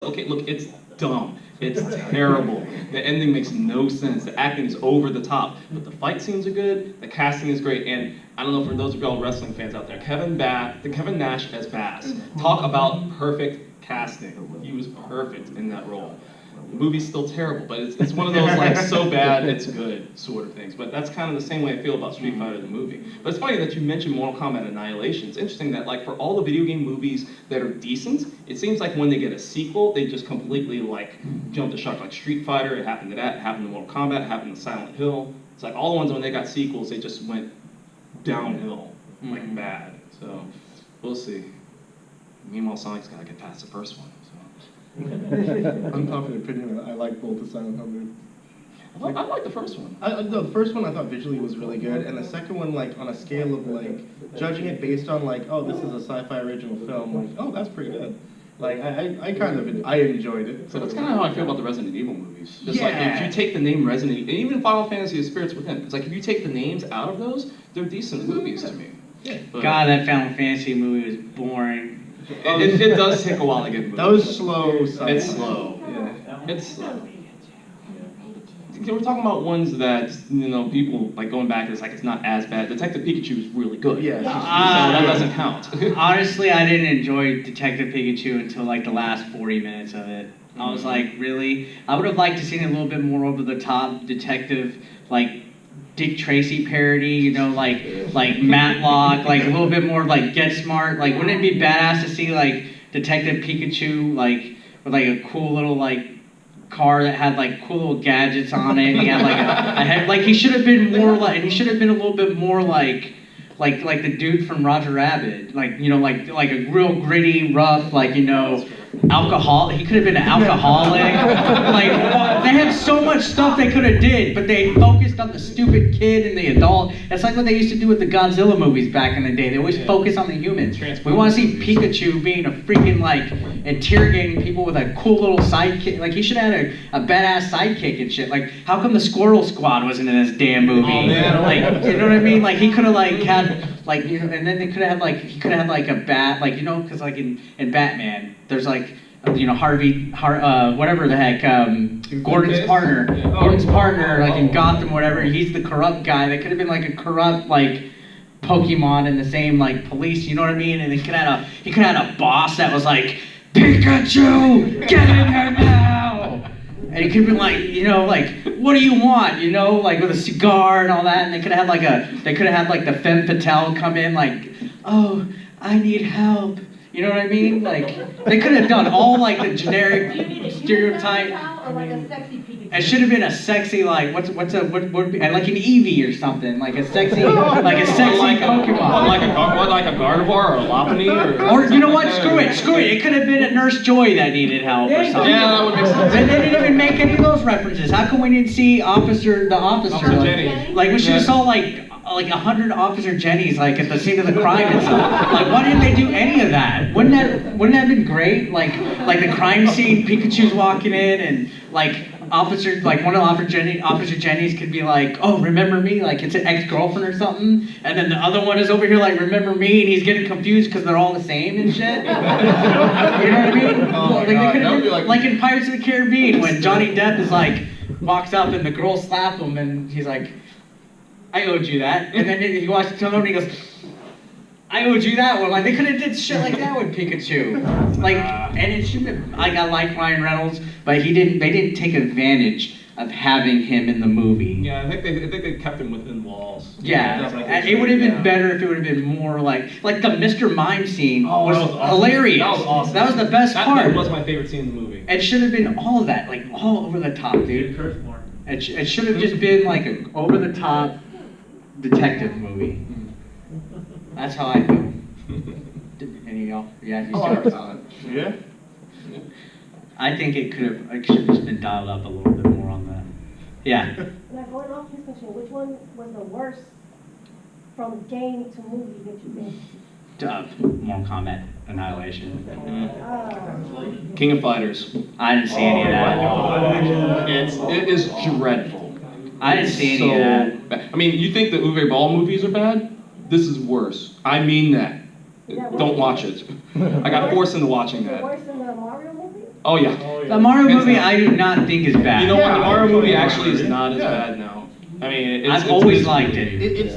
okay, look, it's dumb. It's terrible. The ending makes no sense. The acting is over the top. But the fight scenes are good, the casting is great, and I don't know for those of y'all wrestling fans out there, Kevin Nash as Bass. Talk about perfect casting. He was perfect in that role. The movie's still terrible, but it's one of those like so bad it's good sort of things. But that's kind of the same way I feel about Street Fighter the movie. But it's funny that you mentioned Mortal Kombat Annihilation. It's interesting that like for all the video game movies that are decent, it seems like when they get a sequel, they just completely like jump the shark. Like Street Fighter, it happened to that, it happened to Mortal Kombat, it happened to Silent Hill. It's like all the ones when they got sequels, they just went downhill, like bad. So we'll see. Meanwhile, Sonic's gotta get past the first one. Unpopular opinion, I like both the Silent Hill movies. I like the first one. No, the first one I thought visually was really good, and the second one, like, on a scale of, like, judging it based on, like, oh, this is a sci-fi original film, like, oh, that's pretty good. Like, I enjoyed it. So that's kind of how I feel about the Resident Evil movies. Just like, if you take the name Resident Evil, and even Final Fantasy of Spirits Within, it's like, if you take the names out of those, they're decent movies to me. Yeah. God, that Final Fantasy movie was boring. It does take a while to get moved. That was slow. It's slow. Yeah. It's slow. We're talking about ones that, you know, people, like going back, it's like it's not as bad. Detective Pikachu is really good. Yeah. So that doesn't count. Honestly, I didn't enjoy Detective Pikachu until like the last 40 minutes of it. I was like, really? I would have liked to see a little bit more over the top detective, like Dick Tracy parody, you know, like Matlock, like a little bit more like Get Smart. Like, wouldn't it be badass to see like Detective Pikachu like with like a cool little like car that had like cool little gadgets on it? And he had like a head, like he should have been more like, and he should have been a little bit more like the dude from Roger Rabbit, like, you know, like a real gritty, rough, like, you know, alcohol. He could have been an alcoholic. Like, they had so much stuff they could have did, but they focused on the stupid kid and the adult. It's like what they used to do with the Godzilla movies back in the day. They always focus on the humans. We want to see Pikachu being a freaking, like, interrogating people with a cool little sidekick. Like, he should have had a badass sidekick and shit. Like, how come the Squirrel Squad wasn't in this damn movie? Oh, man. Like, you know what I mean? Like, he could have, like, had, like, you know, and then they could have had, like, he could have had, like, a bat, like, you know, because, like, in Batman, there's, like, you know, whatever the heck, Gordon's partner. Yeah. Gordon's partner, like, in Gotham, whatever, he's the corrupt guy. That could have been, like, a corrupt, like, Pokemon in the same, like, police, you know what I mean? And he could have had a boss that was like, Pikachu, get in here now! And he could have been like, you know, like, what do you want? You know, like with a cigar and all that. And they could have had like the femme fatale come in like, oh, I need help. You know what I mean? Like, they could have done all like the generic stereotype. Or like a sexy Pikachu. It should have been a sexy, like, what would be, like an Eevee or something, like a sexy Pokemon. Like a Gardevoir or a Lopunny or you know what? Screw it. It could have been a Nurse Joy that needed help or something. Yeah, that would make sense. And they didn't even make any of those references. How come we didn't see Officer Jenny. Like, we should have saw like 100 Officer Jennys like at the scene of the crime and stuff. Like, why didn't they do any of that? Wouldn't that have been great? Like the crime scene, Pikachu's walking in and like one of Officer Jenny's could be like, oh, remember me? Like it's an ex-girlfriend or something. And then the other one is over here like, remember me? And he's getting confused because they're all the same and shit. You know what I mean? Like in Pirates of the Caribbean when Johnny Depp is like, walks up and the girls slap him and he's like, I owed you that. And then he watches the and he goes, I owed you that one. Like, they could have did shit like that with Pikachu. Like, and it should have, like, I like Ryan Reynolds, but they didn't take advantage of having him in the movie. Yeah, I think they kept him within walls. Yeah, it would have been better if it would have been more like the Mr. Mime scene was hilarious. That was awesome. That was the best part. That was my favorite scene in the movie. It should have been all of that, like, all over the top, dude. It should have just been like an over the top detective movie. That's how I feel. Any of y'all? Yeah, you start. Yeah. I think it should have just been dialed up a little bit more on that. Yeah. Now, going off this question, which one was the worst from game to movie that you think? Mortal Kombat Annihilation. King of Fighters. I didn't see any of that. It is dreadful. I didn't see any of that. Bad. I mean, you think the Uwe Ball movies are bad? This is worse. I mean that. Don't watch it. I got forced into watching that. Worse than the Mario movie? Oh yeah. The Mario Hands movie, down. I do not think is bad. You know what? The Mario movie Yeah. actually is not as Yeah. bad now. I mean, it's, I've always it's liked really- it.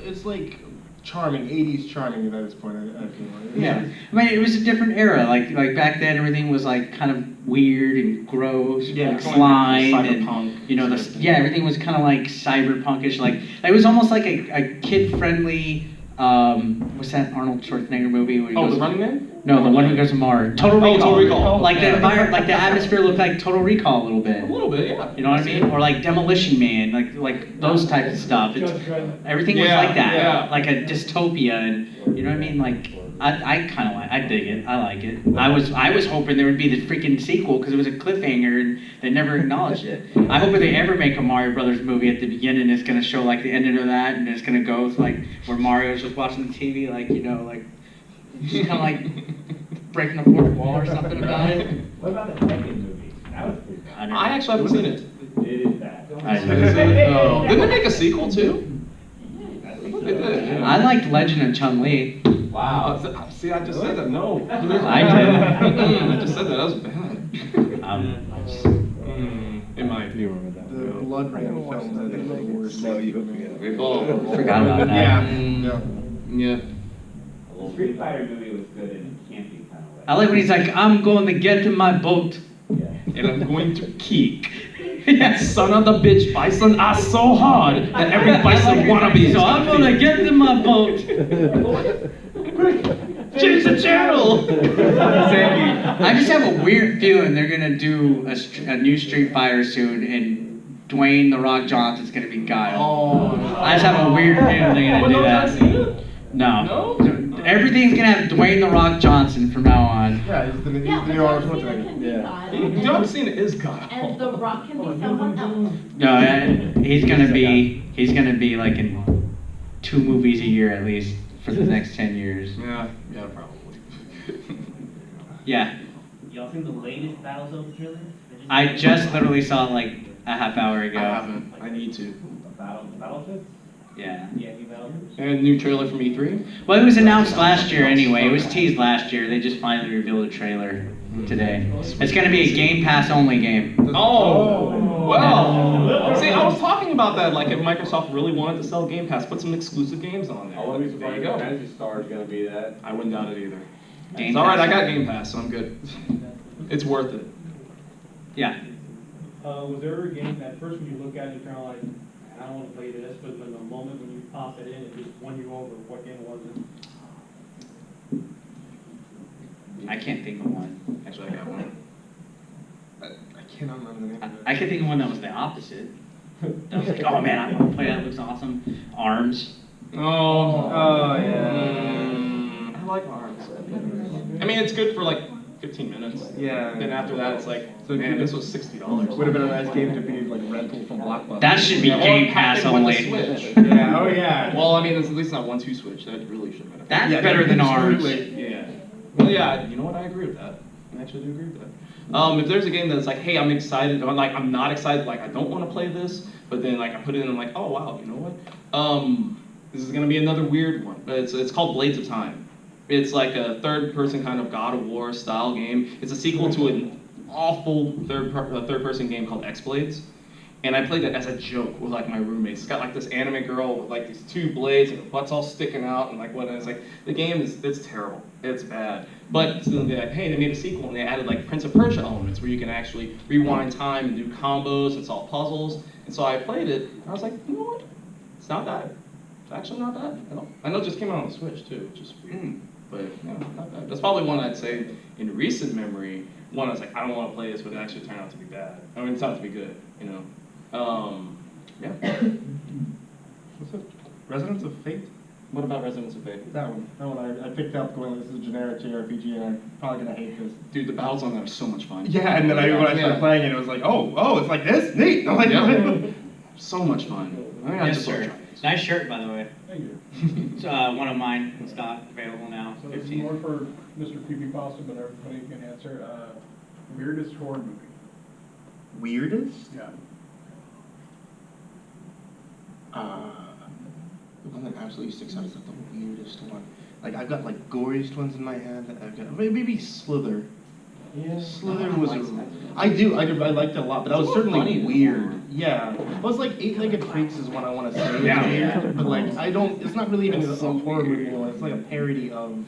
It's like charming, 80s charming at this point, I feel like. Yeah, I mean, it was a different era. Like back then, everything was like kind of weird and gross, Yeah, like kind of slime, cyberpunk. and you know, everything was kind of like cyberpunkish. Like it was almost like a kid-friendly. What's that Arnold Schwarzenegger movie? Where he Oh, goes, The Running Man? No, the one who goes to Mars. Total Oh, Recall. Total Recall. Like the Yeah. environment, like the atmosphere looked like Total Recall a little bit. A little bit, yeah. You know what I mean? Or like Demolition Man, like those types of stuff. It's, everything was Yeah, like that, yeah. like a dystopia, and you know what I mean? Like I kind of like, I dig it, I like it. I was hoping there would be the freaking sequel because it was a cliffhanger and they never acknowledged it. I hope if they ever make a Mario Brothers movie at the beginning, it's gonna show like the ending of that, and it's gonna go with, like where Mario's just watching the TV, like you know, like just kind of like breaking a fourth wall or something about it. What about the Tekken movie? That was pretty bad. I actually haven't seen it. It is bad. I know. Oh. Didn't they make a sequel too? I think They so. did, yeah. I liked Legend of Chun-Li. Wow. See, I just said that. No. I did. I just said that. That was bad. It might. The Blood Rain films, I think, were the worst. Oh, Forgot about that. Yeah. Yeah. The Street Fighter movie was good in a camping kind of way. I like when he's like, I'm going to get in my boat. Yeah. And I'm going to kick. That son of the bitch bison are so hard that every bison wannabe is So I'm going to get in my boat. change the channel. I just have a weird feeling they're going to do a new Street Fighter soon, and Dwayne The Rock Johnson's going to be Guile. Oh, I just have a weird feeling they're going to do that. No. Everything's going to have Dwayne The Rock Johnson from now on. Yeah, he's the Yeah, new but Arnold John Cena Schwarzenegger. can be God. You know, I've seen it is God. And The Rock can be someone else. No, he's going to be like in 2 movies a year at least for the next 10 years. Yeah, probably. Yeah. Y'all seen the latest Battlezone trailer? I just literally saw it like a half hour ago. I haven't. I need to. Battleships? Yeah. Yeah, new Battleships. And a new trailer from E3? Well, it was announced last year anyway. It was teased last year. They just finally revealed a trailer today. It's going to be a Game Pass only game. Oh, well. See, I was talking about that. Like, if Microsoft really wanted to sell Game Pass, put some exclusive games on there. I wouldn't be There you surprised go. if Fantasy Star is going to be that. I wouldn't doubt it either. Game It's all right. Pass I got only. Game Pass, so I'm good. It's worth it. Yeah. Was there ever a game that first when you look at it, you're kind of like, I don't want to play this, but then the moment when you pop it in, it just won you over? What game was it? I can't think of one. Actually, I got one. I cannot remember the name of it. I could think of one that was the opposite. That was like, oh man, I want to play that. It looks awesome. Arms. Oh, yeah. I like ARMS. I mean, it's good for like 15 minutes. Yeah. Then after that, it's like, man, this was $60. Would have been a nice game to be like rental from Blockbuster. That should be Yeah, or Game Pass Pac-Man won the only. Switch. Yeah, oh yeah. Well, I mean, it's at least not 1-2 Switch. That really should have been. That's Yeah, better than Arms. absolutely. Yeah. Well, yeah. You know what? I agree with that. I actually do agree with that. If there's a game that's like, hey, I'm excited, or like I'm not excited, like I don't want to play this, but then like I put it in, and I'm like, oh wow, you know what? This is gonna be another weird one. It's called Blades of Time. It's like a third-person kind of God of War style game. It's a sequel to an awful third-person game called X-Blades. And I played it as a joke with like my roommates. It's got like this anime girl with like these 2 blades and her butt's all sticking out and like what, and it's like, the game it's terrible. It's bad. But so they're like, hey, they made a sequel and they added like Prince of Persia elements where you can actually rewind time and do combos and solve puzzles. And so I played it and I was like, you know what? It's not bad. It's actually not bad at all. I know it just came out on the Switch too, which is weird. But yeah, not bad. That's probably one I'd say in recent memory, one I was like, I don't want to play this, but it actually turned out to be bad. I mean, it turned out to be good, you know. Yeah. What's it? Residence of Fate? What about Residence of Fate? That one. I picked up going, this is a generic JRPG and I'm probably going to hate this. Dude, the battles on that are so much fun. Yeah, and then when I started playing it, it was like, oh, it's like this? Neat! I'm like, Yeah. So much fun. I think I Yes, just love sir. trying it. Nice shirt, by the way. Thank you. It's one of mine. It's not available now. So this is 15. more for Mr. Creepypasta, but everybody can answer. Weirdest horror movie? Weirdest? Yeah. The one that absolutely sticks out is like the weirdest one. Like I've got like goriest ones in my head. I've got maybe Slither. Yeah. Slither No was. one likes that. I liked it a lot, but that was It's more certainly funny than weird. horror. Yeah, it was like Eight-Legged Freaks is what I want to say. Yeah. Is weird, but like I don't. It's not really even a horror movie anymore. It's like a parody of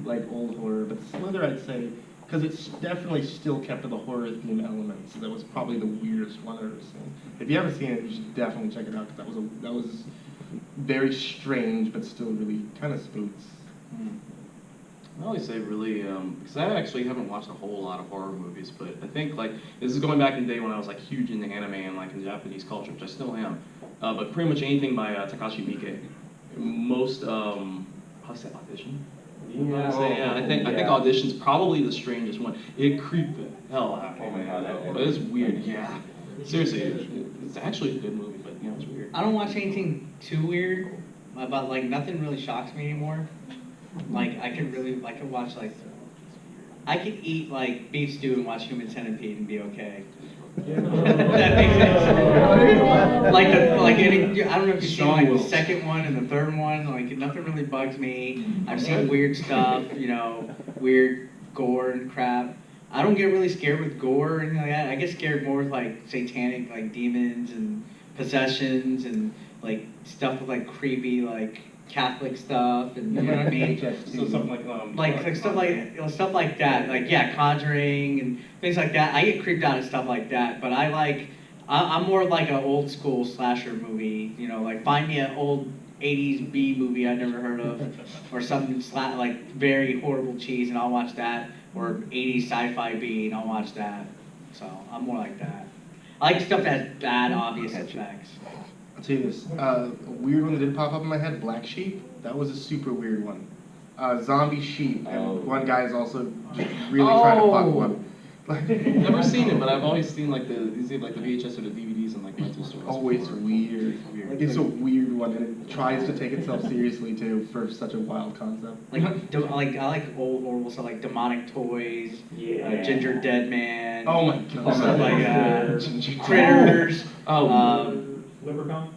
like old horror. But Slither, I'd say, because it's definitely still kept to the horror theme elements. That was probably the weirdest one I've ever seen. If you haven't seen it, you should definitely check it out because that was very strange, but still really kind of spooks. I always say really, because I actually haven't watched a whole lot of horror movies, but I think like this is going back in the day when I was like huge into anime and like in Japanese culture, which I still am. But pretty much anything by Takashi Miike. Most, how do I say audition? Yeah, I think Audition's probably the strangest one. It creeped the hell out of me, man. But it's weird, yeah. Seriously, it's actually a good movie, but you know, it's weird. I don't watch anything too weird, but like nothing really shocks me anymore. Like I could watch like, I could eat like beef stew and watch Human Centipede and be okay. That makes sense. I don't know if you've seen like the second one and the third one. Like nothing really bugs me. I've seen weird stuff, you know, weird gore and crap. I don't get really scared with gore or anything like that. I get scared more with like satanic like demons and possessions and like stuff with like creepy like Catholic stuff and you know what I mean. So something like stuff like that. Like yeah, Conjuring and things like that. I get creeped out at stuff like that. But I'm more like an old school slasher movie. You know, like find me an old 80s B movie I never heard of, or something like very horrible cheese, and I'll watch that. Or 80s sci-fi B, and I'll watch that. So I'm more like that. I like stuff that has bad, obvious effects. I'll tell you this, a weird one that did pop up in my head, Black Sheep. That was a super weird one. Zombie sheep, and one guy is also just really trying to fuck one. Never seen it, but I've always seen like the VHS or the DVDs in like rental stores. Oh, it's weird. It's a weird one, and it tries to take itself seriously too for such a wild concept. I like old horrible stuff like Demonic Toys, Ginger Dead Man. Oh my god. Stuff like that. Critters. Leprechaun?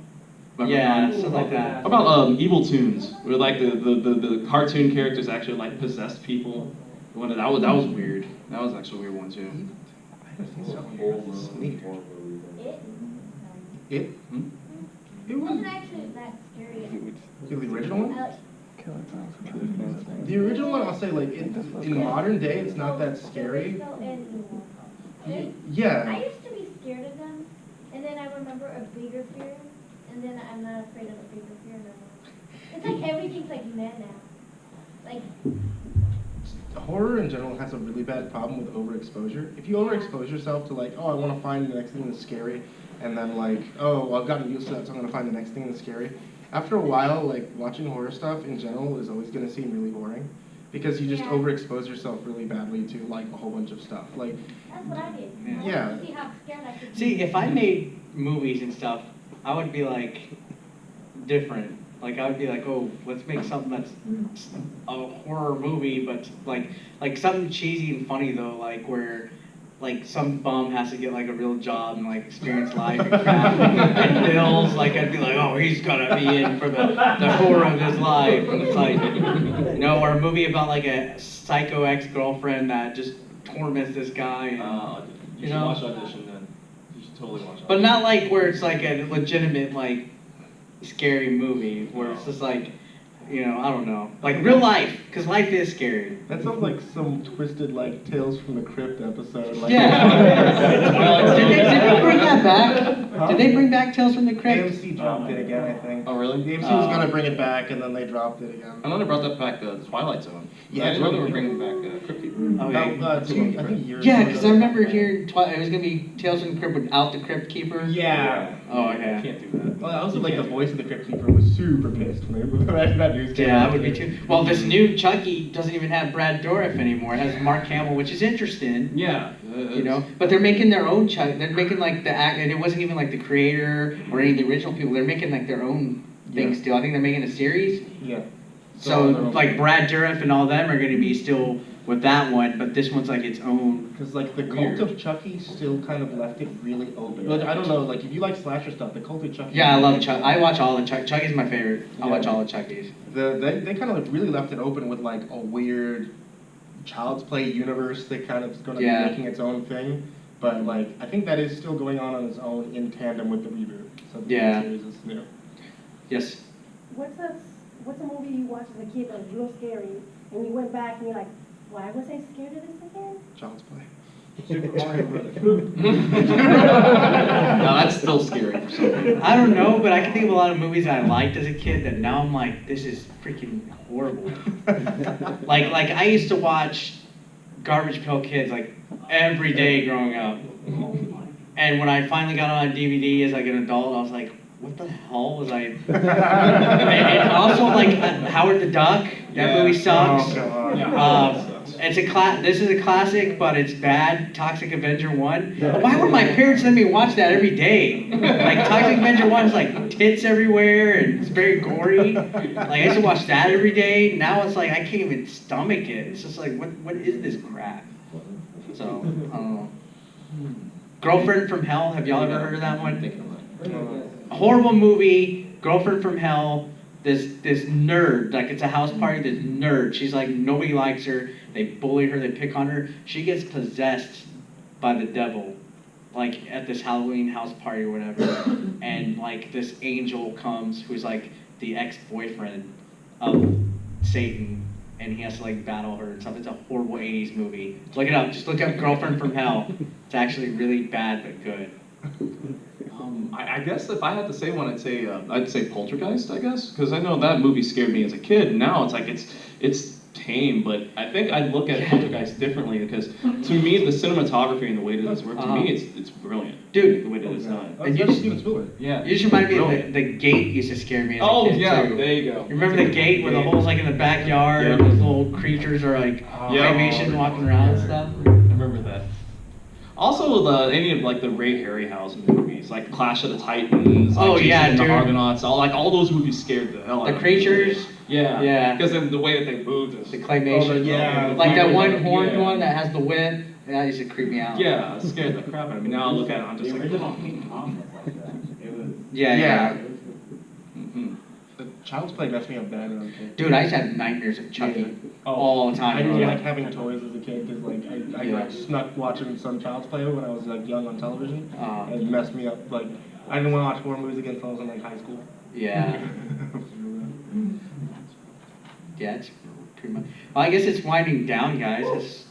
Yeah, stuff like that. How about Evil Toons, where like the cartoon characters actually like possessed people? That was weird. That was actually a weird one too. It? It wasn't was actually that scary. the original one? The original one, I'll say, like, in modern day, it's not that scary. Yeah. I used to be scared of them, and then I remember a bigger fear, and then I'm not afraid of a bigger fear no more. It's like everything's like mad now. Like, horror in general has a really bad problem with overexposure. If you overexpose yourself to like, oh, I want to find the next thing that's scary, and then like, oh, well, I've gotten used to that, so I'm going to find the next thing that's scary. After a while, like, watching horror stuff in general is always going to seem really boring, because you just overexpose yourself really badly to like a whole bunch of stuff. Like, that's what I did. Yeah. I wanted to see how scared I could be. See, if I made movies and stuff, I would be like different. Like I would be like, oh, let's make something that's a horror movie, but like something cheesy and funny though, like where like some bum has to get like a real job and like experience life and crap and bills. Like I'd be like, oh, he's gonna be in for the horror of his life. And it's like, you know, or a movie about like a psycho ex-girlfriend that just torments this guy. And, you should watch Audition then. You should totally watch Audition. But not like where it's like a legitimate like scary movie where it's just like, you know, I don't know, like real life, because life is scary. that sounds like some twisted like Tales from the Crypt episode. Like, Yeah. Did they bring that back? Huh? Did they bring back Tales from the Crypt? AMC dropped it again, I think. Oh really? The AMC was gonna bring it back, and then they dropped it again. I know they brought that back, the Twilight Zone. Yeah, I didn't know they were bringing back Crypt Keeper. Okay. I think years Yeah, ago. because I remember hearing it was gonna be Tales from the Crypt without the Crypt Keeper. Yeah. Oh You yeah. can't do that. Well, I also like the voice of the Crypt Keeper was super pissed when that news came Yeah, out. I would be too. Well, this new Chucky doesn't even have Brad Dourif anymore. It has Mark Hamill, which is interesting. Yeah. You know, but they're making their own Chuck. They're making like the act, and it wasn't even like the creator or any of the original people. They're making like their own thing still. I think they're making a series. Yeah. So like Brad Dourif and all them are going to be still with that one, but this one's like its own. Because like the Weird. cult of Chucky still kind of left it really open. Like I don't know, like if you like slasher stuff, the cult of Chucky. Yeah, I love Chuck. I watch all the Chuck. Chucky's my favorite. I watch all the Chuckies. They kind of like really left it open with like a weird Child's Play universe that kind of is going to Yeah. be making its own thing. But like, I think that is still going on its own in tandem with the reboot. So the Yeah. series is new. Yes. What's a movie you watched as a kid that was real scary, and you went back and you're like, why was I scared of this again? Child's Play. Super Mario Brothers. No, that's still scary for some people. I don't know, but I can think of a lot of movies I liked as a kid that now I'm like, this is freaking horrible. like I used to watch Garbage Pail Kids like every day growing up. And when I finally got it on DVD as like an adult, I was like, what the hell was I? And also like Howard the Duck. That movie sucks. Oh, God. It's this is a classic, but it's bad. Toxic Avenger 1. Why would my parents let me watch that every day? Like Toxic Avenger 1 is like tits everywhere and it's very gory. Like I used to watch that every day. Now it's like I can't even stomach it. It's just like what is this crap? So I don't know. Girlfriend from Hell. Have y'all ever heard of that one? A horrible movie. Girlfriend from Hell. This nerd, like it's a house party, this nerd, she's like, nobody likes her, they bully her, they pick on her, she gets possessed by the devil, like at this Halloween house party or whatever, and like this angel comes who's like the ex-boyfriend of Satan, and he has to like battle her and stuff. It's a horrible 80s movie. Look it up, just look up Girlfriend from Hell. It's actually really bad but good. I guess if I had to say one, I'd say Poltergeist. I guess because I know that movie scared me as a kid. And now it's like it's tame, but I think I'd look at Poltergeist differently because to me the cinematography and the way that it's worked, to me it's brilliant. Dude, the way that it's done. And you just Steven Spielberg. Yeah. You just reminded me Brilliant. of the Gate used to scare me as a Oh kid yeah, too. there you go. You remember the Gate where the hole's like in the backyard and those little creatures are like claymation walking around and stuff? I remember that. Also, any of like the Ray Harryhausen movies, like Clash of the Titans, like Oh, Jason yeah, and the dude. Argonauts, all those movies scared the hell out The of me. creatures, Yeah. Yeah. Because then the way that they moved is. the claymation. yeah. Like that one horned Yeah. one that has the whip, that used to creep me out. Yeah, it scared the crap out of me. Now I look at it, I'm just The like. original King Kong was like that. It was. Yeah. Mhm. The Child's Play messed me up bad as a kid. Dude, I used to have nightmares of Chucky all the time. I didn't growing like up. having toys as a kid because like I Yeah. got snuck watching some Child's Play when I was like young on television. Uh-huh. It messed me up. Like I didn't want to watch horror movies again until I was in like high school. Yeah. Yeah, it's pretty much. Well, I guess it's winding down, guys. It's,